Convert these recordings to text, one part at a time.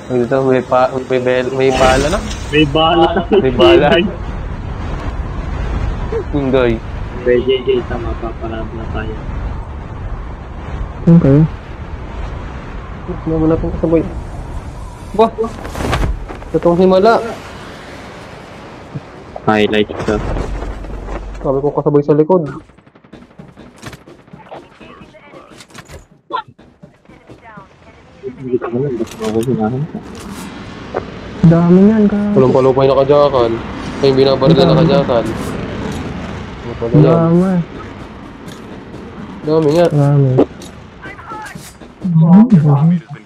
Dito, may bala na. May bala. May bala. Hingoy. JJ, tama pa, parado na tayo. Okay. Wala pang kasabay. Bah! Itong himala. Highlight ka. Sabi ko kasabay sa likod. Hindi ka naman, basta ako ginahan ka. Dami yan ka. Palong-palong pa yung nakajakan. Ay, yung binabaril na nakajakan. Dami. Dami nga. Dami.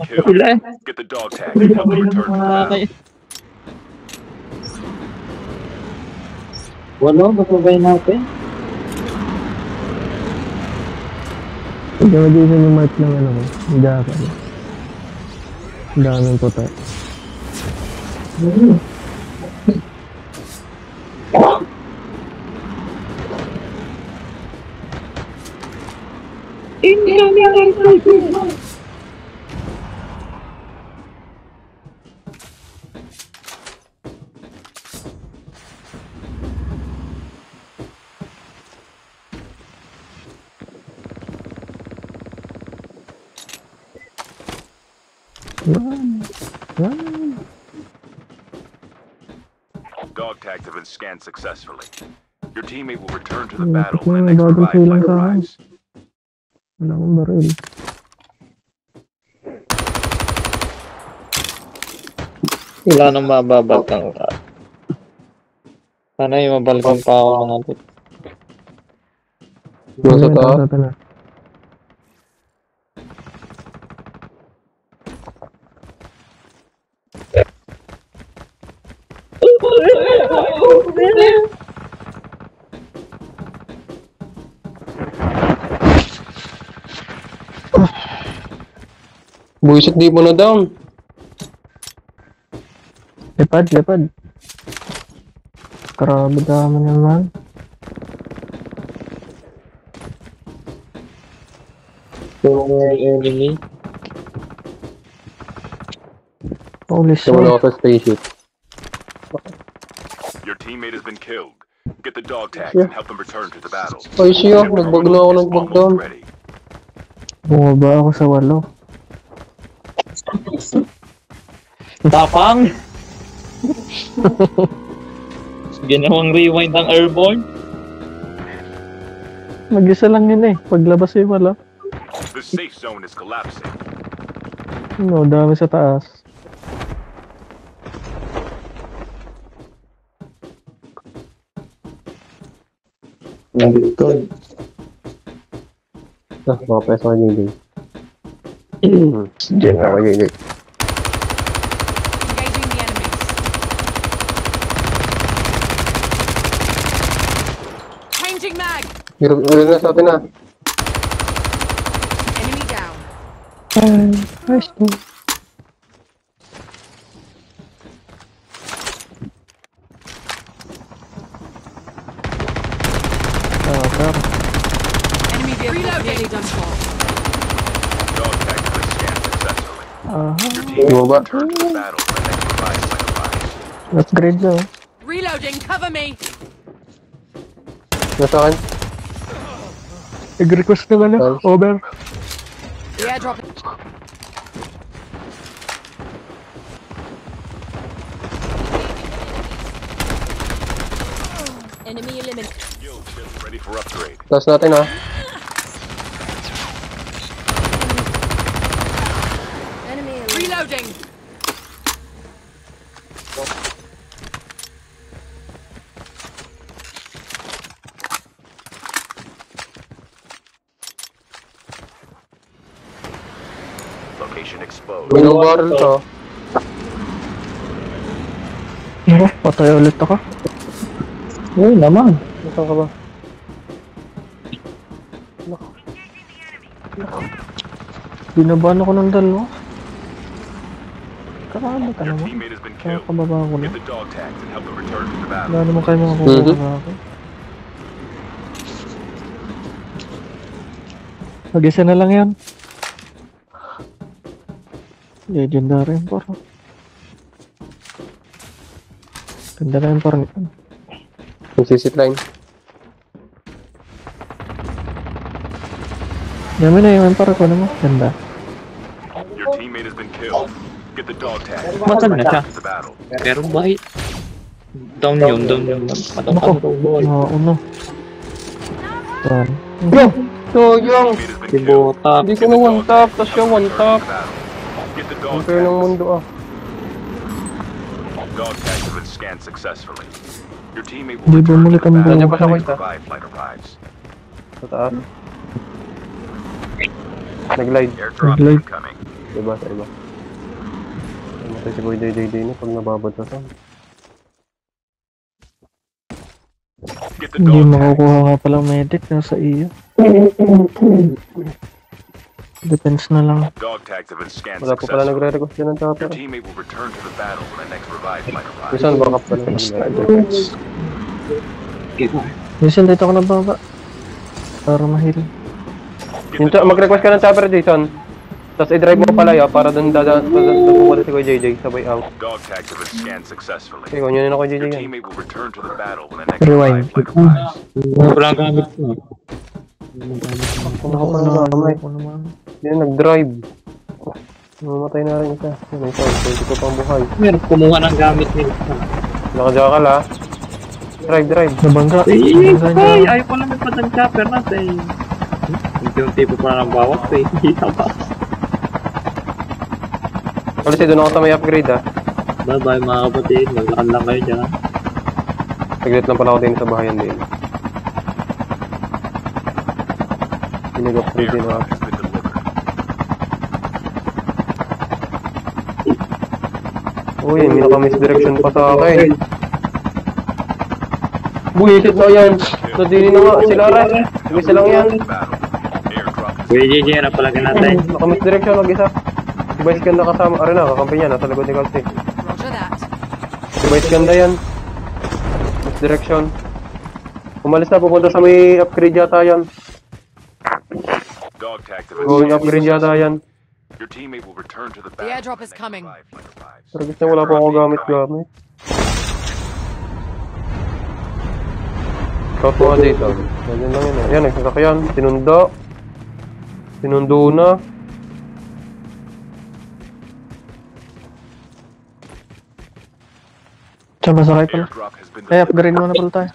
Sila eh. Get the dog tag and help them return to the battle. Wala, basabay natin. Hindi mo din yung mark ng ano ko. Hindi ako. Daming puta. Dog tags have been scanned successfully. Your teammate will return to the battle when the next revive flight arrives. Wala akong baril. Wala nang mababatang ka. Sana yung mabalikan pa ako mga natin. Nasa taas. Buisit di mo na down. Lepad. Grabe dami naman. Enemy. Holy shit. Wala ako sa spaceship. Your teammate has been killed. Get the dog tags and help them return to the battle. Ay siya, nagbag na ako ng bag down. Ready. Bumaba ako sa 8. Tapang! Ginawang rewind ang airborne. Mag-isa lang yun eh. Paglabas yung wala. The safe zone is collapsing. No, dami sa taas. Good. Mga peso ka niya din. Diyan ako niya din. Engaging the enemies. Changing mag. Hirap na sa atin ah. Enemy down. First one. Enemy vehicle nearly done for. Dog tags have been scanned successfully. Your Yung teammate will baba. return to the battle when the next revive flight arrives. Upgrade na oh. Reloading, cover me. Nasa akin. Nag-request na ano? Over. The airdrop. Enemy eliminated. Skill chip ready for upgrade. Taas natin ah. Enemy eliminated. Reloading. Location exposed. Minong barrel to. Ano? Patay ulit ako. Uy naman. Nasaan ka ba? Binaban ako ng dalawa. Karami ka Your naman. teammate has been Kaya killed. kababa ko na. Get the dog tags and help them return to the battle. Wala naman kayo makakuha sa akin. Mag-isa na lang yan. Legendary yung par. Ganda na yung par nito. Yung sisit line. Dami na yung par ko naman. Ganda. Your teammate has been killed. Get the dog tag. Matag na siya. To the battle. Pero bakit? Down yun. Patong ka boy. Uno. Yan. So, yung... Teammate has been Si killed. Bota. Hindi ko na one tap, tapos yung one tap. Get the Ang dog fair ng tags. mundo ah. Dog tags have been scanned successfully. Your teammate Di will ba return to mulit the ang battle Nandiyan buhay? pa sa when kwenta. the revived flight arrives. Sa taas. Nag-glide. Airdrop Nag-glide. incoming. Diba? Sa iba. Namatay si Boy Day na pag nababatasan. Get the Hindi dog tags. makukuha nga pala medic nasa iyo. Depends na lang. Dog tags have been scanned Wala pa pala successfully. nagre-request dyan ng Your chopper. teammate will return to the battle when the next revived flight arrives. Minsan backup pala. Minsan dito ako nababa. Para mahil. Get the dog Mag-request ka ng chopper, Jason. Tapos i-drive mo palayo para doon pupunta si Kuya JJ sabay out. Dog tags have been scanned successfully. Okay, kung yun ako JJ Your yan. teammate will return to the battle when the next Rewind. revived flight arrives. Wala kang gamit ko. Ako pa naman. Ako naman. Yan, nag-drive. Mamatay na rin isa. Yan, isa. Pwede ko pang buhay. Meron kumuha ng gamit nila. Nakajakal ha. Drive. Nabangga. Ay, Nabangga ay, niya. ayaw ko naman patang chopper natin. Unti-unti pa pala ng bawat pa eh. Hindi pa. Kasi doon ako sa may upgrade ha. Bye-bye mga kapatid. Maglakad lang kayo dyan. Saglit lang pala ako din sa bahayan din. Pinag-upgrade din Airdrop ako. has been delivered. Uy, may naka-misdirection pa sa akin. Buhisit na yan. Nadini na nga. Sila rin. Mag-isa lang yan. The battle. Airdrop has Kuya JJ, ano pala natin? Naka-misdirection. Mag-isa. Si Vice Ganda kasama. Arin na, kakampi niya. Nasa likod ni Calci. Roger that. Si Vice Ganda yan. Misdirection. Umalis na. Pupunta sa may upgrade yata yan. dog tags have been Going scanned upgrade yata successfully. yan. Your teammate will return to the battle. airdrop when is the next coming. revived flight arrives. Pero gusto wala pa ako gamit. Scout mo nga dito. Ganyan lang yun. Yan, nagsasakyan. Sinundo na. Siya masakay pala. Airdrop has been Ay, delivered. upgrade muna pala tayo.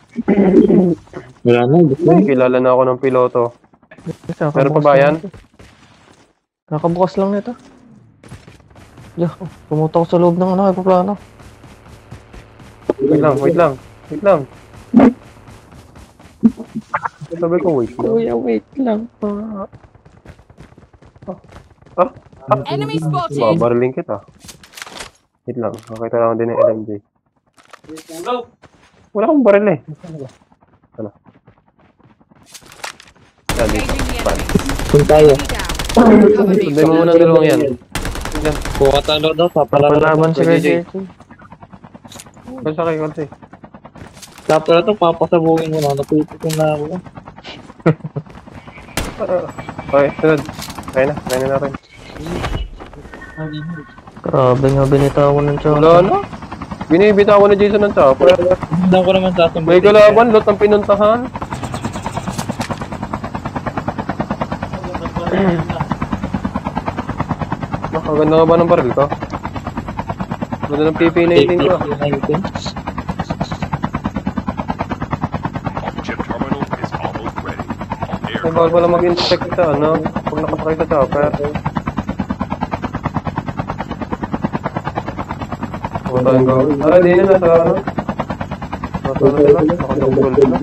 Wala na, gusto. Ay, kilala na ako ng piloto. Meron pa ba yan? Nakabukas lang nito. Yeah, pumunta ko sa loob ng aeroplano. Wait lang. Sabi ko, wait lang. Kuya, wait lang pa. Enemy spotted. Babaraling kita. Wait lang, nakita lang ako din ng LMG. Wala akong baril eh. Ano? Yan, dito. Engaging the enemy. Kung tayo. Enemy down. Cover me. Sunday mo muna ang dalawang yan. Kung katalo daw, papalaban Palaban si Kuya Kuya JJ. JJ. Basta kayo kasi. Tapos na ito, papasabugin mo na. Napipitong na ako. Okay, sunod. Kaya na natin. Grabe nga binitawan ng tsaka. Wala na. Binibita ako ni Jason ng chopper. Hindi ko naman sasambay. May kalaban, lot ng pinuntahan. Nakaganda nga ba ng baril ko? Ganda ng PP-19 ko. Chip terminal is almost ready. Ay, bawal pala mag-inspect sa ano, pag nakasakay sa chopper. Ano tayong gawin? Di na nasa ano? Nasa ano sila? Nakadungkol sila.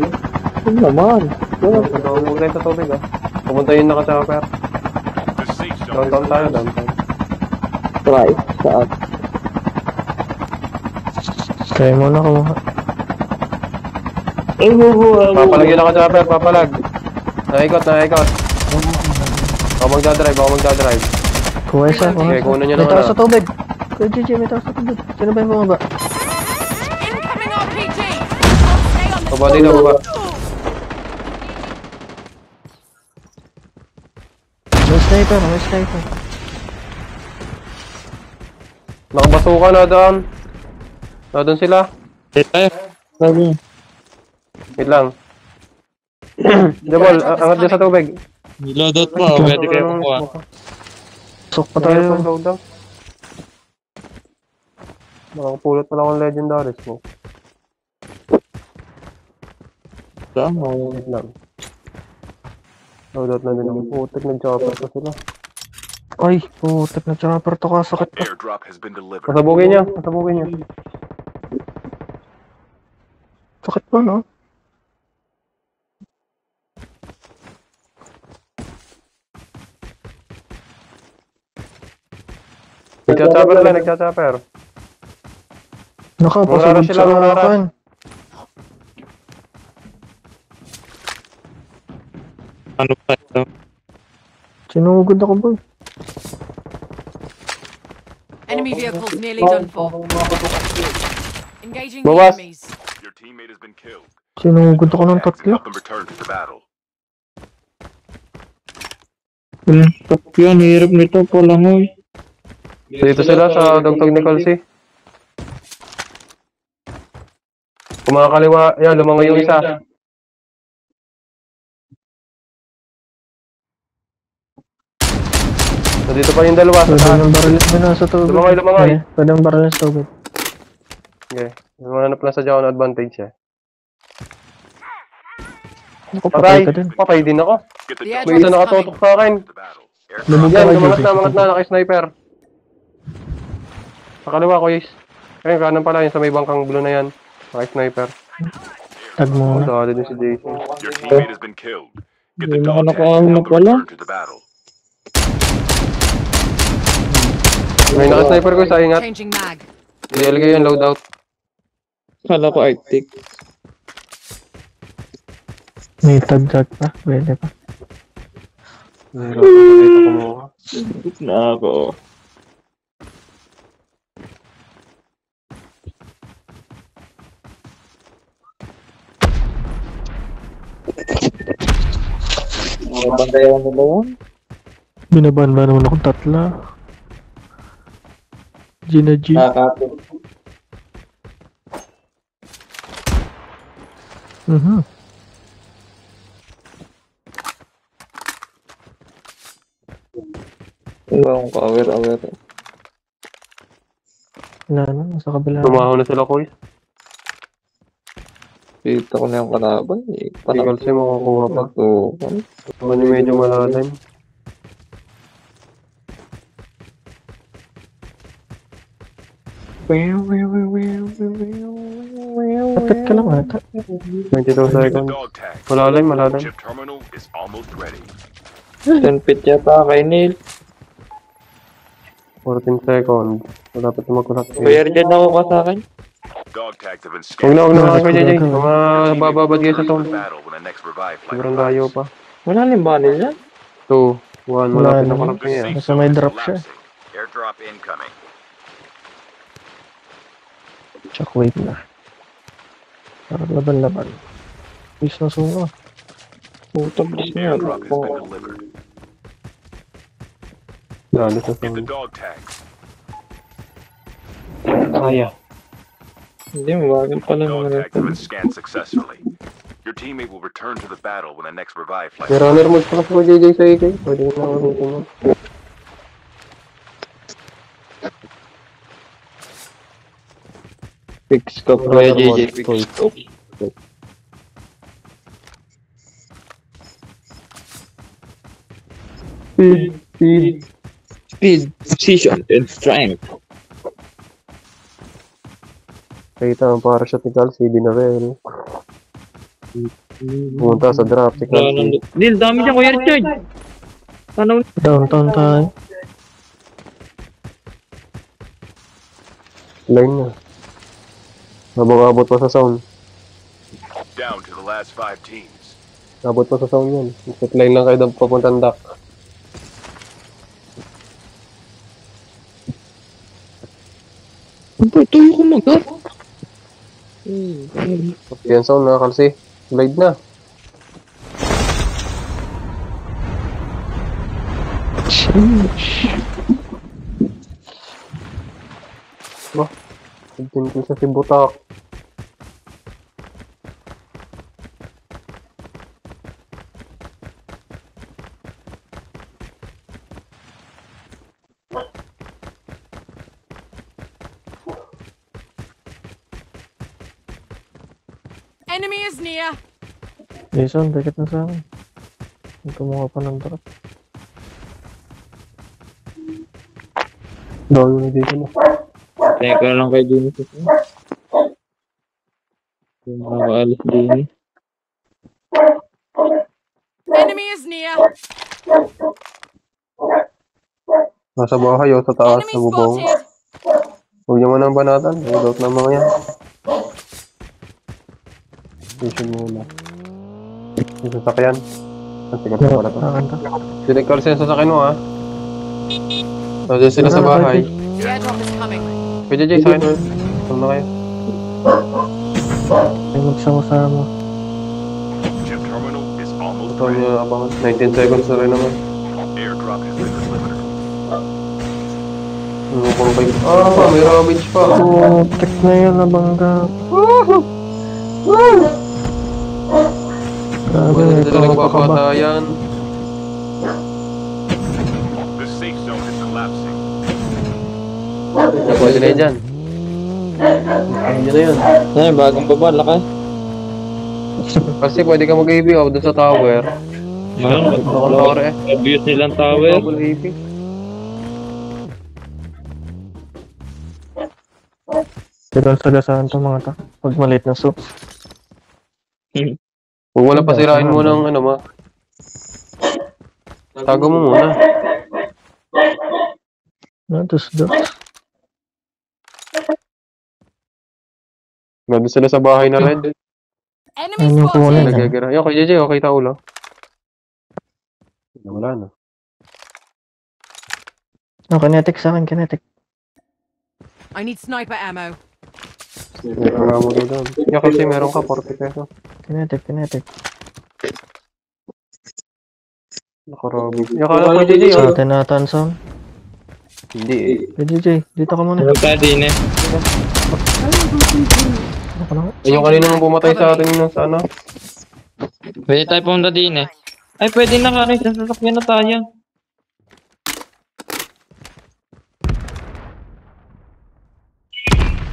Ano naman? Huwag tayo sa tubig ah. Pumunta yung naka-chopper. The safe zone is Downtown tayo, collapsing. downtown. Try. Saan? Try mo na kumuha. Papalag yung naka-chopper, papalag. Naikot. Ako magdadrive. Kuha isa, kuha Okay, isa. kunin niyo May naman tao sa tubig. Kuya JJ, may tao sa tubig. Sino ba yung bumaba? Incoming RPG. Stay on the Baba dito, baba. May sniper. Nakabasuka na doon. Na doon sila. Tayo. Sabi. Wait lang. Jabol, angat dyan sa tubig. Niloadot mo. Pwede kayo kukuha. Sok pa tayo. Loadout. Nakakapulot pala akong legendary smoke. Tama. Wait lang. Loadout na din ako. Putik, nag-chopper pa sila. Ay, putik na chopper to, kasakit pa. Airdrop has been delivered. Pasabugin niya, pasabugin niya. Sakit pa, no? Nagchachopper lang, nagchachopper. Nakapasabog Murara sila, sa murara. akin. Ano pa ito? Sinugod ako, boy. Enemy vehicles nearly done for. Engaging the Bawas. enemies. Your teammate has been killed. Sinugod ako ng Tags and tatlo. help them return to the battle. Top yan. Hirap nito. Palangoy. Dito sila sa dugtog ni Colsey. Kumakaliwa, yan, lumangoy yung isa. Nandito pa yung dalawa sa Pwede taas. ng baril mo na sa tubig. Lumangoy, lumangoy. Eh, pwede ng baril sa tubig. Okay, lumanap lang sa Jawan advantage eh. Ako, Patay, patay ka din. patay din ako. Get the The dog May isa airdrop is nakatutok coming. sa akin. to the battle. Airdrop Lumog ka Yan, kay umangat Jesse. na, naka-sniper. Sa kaliwa ko, Yes. Ayun, kanan pala, yung sa may bangkang blue na yan. Naka-sniper. Tag mo na. Dali din si Jason. Your teammate has been killed. Get the Hindi dog na tag and help them pala. return to the battle. May naka-sniper ko sa ingat. Changing mag. Ilagay yung loadout. Kala ko Arctic. May tag-tag pa. Pwede pa. Meron ko dito kumuha. Sipit na ako. Bandayan mo ba yan? Binaban ba naman akong tatla? Gina G. Nakakapit. Wala akong ka-aware. Wala na, nasa kabila. Lumahaw na sila, Koy. Kita ko na yung kalaban. Hindi kasi makukuha pa. Oo. Ano yung medyo malalim. Kapit ka lang ata. 22 The seconds. dog tag. Malalim, malalim. Chip terminal is almost ready. 10 feet yata kay Neil. 14 seconds. Wala pa tumakulak. Bayar dyan ako ka sa akin. Dog tags have been Huwag na, scanned. huwag na mga Wala, JJ. wala. Mga bababad kayo sa Return to tone. the battle when the next revive flight Sobrang layo arrives. pa. Wala rin ba nila? 2, 1, Wala malapit na naman. kulak The niya. safe Nasa may zone is drop siya. collapsing. Airdrop incoming. Shockwave na. Parang laban-laban. Please na sunga. Puta, bilis niya. Airdrop has been delivered. Lalo sa Get the tone. dog tags. Kaya. Hindi, mabagal pala Dog naman tags have ito. been scanned successfully. Your teammate will return to the battle when the next revive flight May runner mode pa kasi JJ sa AK. Pwede na ako dito mo. Fix ko, Kuya JJ. Fix ko. Speed. Speed, precision, and strength. Kita ang para siya tikal. Si Dinarel. Pumunta sa drop. Si Clancy. Neil, dami dyan, Kuya Richard. Ano? Downtown tayo. Line na. Abot pa sa sound. down to the last 5 teams. Abot pa sa sound yan. Set line lang kayo daw papuntang dock. Ito yung kumagat. Yan sound na kalsi. Glide na. 15 kills sa si Butak. Enemy is near. Jason, dikit na sa akin. Hindi kumuha pa ng drop. Dahil na dito na. Teka na lang kay Jimmy. Yung makakaalis din. Enemy is near. Nasa bahay o sa taas, Enemy sa bubong. spotted. Huwag niyo man ang banatan. Loadout ng mga yan. Station muna. Yung sasakyan. Ang sigat na pala to. Nakanta. Sinigkal siya sa sasakyan mo ha. Nandiyan sila sa bahay. The airdrop is coming. Pwede Jay, sa akin mo. Saan na kayo? Ay, magsama-sama. Chip terminal is almost Ito ready. niya abangan. 19 seconds na rin naman. Airdrop has been delivered. Ano pang kayo? May ravage pa. Oh, check na yun, nabangga. Grabe, Wala may na sila promo pa ka ba? nagpapatayan. The safe zone is collapsing. Pwede na yun dyan. Hindi na yun. Ay, bagong baba, laki. Kasi pwede ka mag-AB doon sa tower. Ngayon, Tower eh. obvious nilang tower. Double AB. Pero sagasahan to mga ta. Pag maliit na soup. Huwag wala pasirain mo ng ano ma. Tago mo muna. Dos. Grabe sila sa bahay na red. Enemy Ayun yung kunin. spotted. Nagagira. Yo, kay JJ, okay taulo. Wala na. No, kinetic sa akin, kinetic. I need sniper ammo. Meron nga mo doon. Yo, kasi meron ka 40 peso. Kinetic. Nakarami. Yo, kala ko JJ, Sa oh. atin na Tanson. Hindi eh. Hey, DJ, dito ka muna. Ano tayo din eh? Ano ka na? Yung kanina nang pumatay sa atin yung sa ano. Pwede tayo pumunta din eh. Ay, pwede na ka rin. Sasakyan na tayo.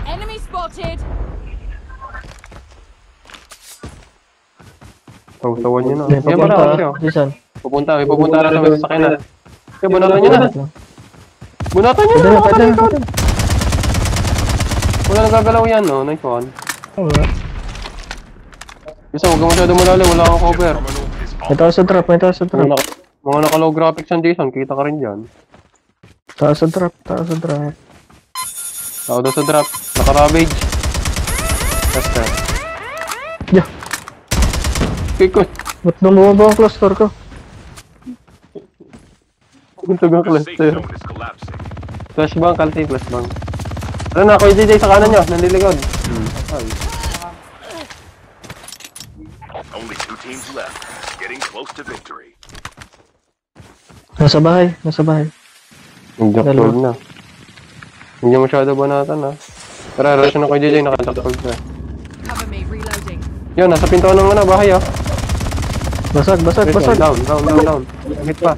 Enemy spotted. Taw-tawan nyo na. May Yan papunta. pala, oh. Jason. May pupunta na sa may sasakyan na. Kaya bunatan nyo na. Bunatan nyo Pwede na. na, pwede na. Wala nagagalaw yan, no? Nice one. Wala. Gusto, huwag ka masyado malalim. Wala kang cover. Terminal is May taas sa drop, may taas sa drop. Mga naka-low graphics yan, Jason. Kita ka rin dyan. Taas sa drop. Tao doon sa drop. Naka-ravage. Tester. Yeah. Kiko. Ba't bumaba ang cluster ko? Buntog ang the safe cluster. zone is collapsing. Flashbang, kalti, flashbang. Ano na, Kuya JJ, sa kanan nyo. Nanliligod. Ay. Only 2 teams left. Getting close to victory. Nasa bahay. Nag-jack Dalawa. hold na. Hindi masyado banatan, ha. Tara, rush na Kuya JJ. Naka-jack hold na. Cover me. Reloading. Yun, nasa pinto ng ano, bahay, oh. Basag. Down. Hit pa.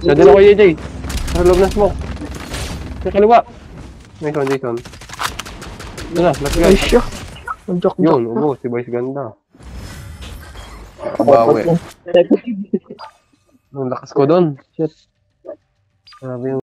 Sa din ako, JJ. Sa loob ng smoke. Sa kaliwa. Nice one, Jason. Ito na, let's go. Ay, siya. Nag-jock. Yun, ubo, si Vice ganda. Bawi. Ang lakas ko doon. Shit. Grabe yung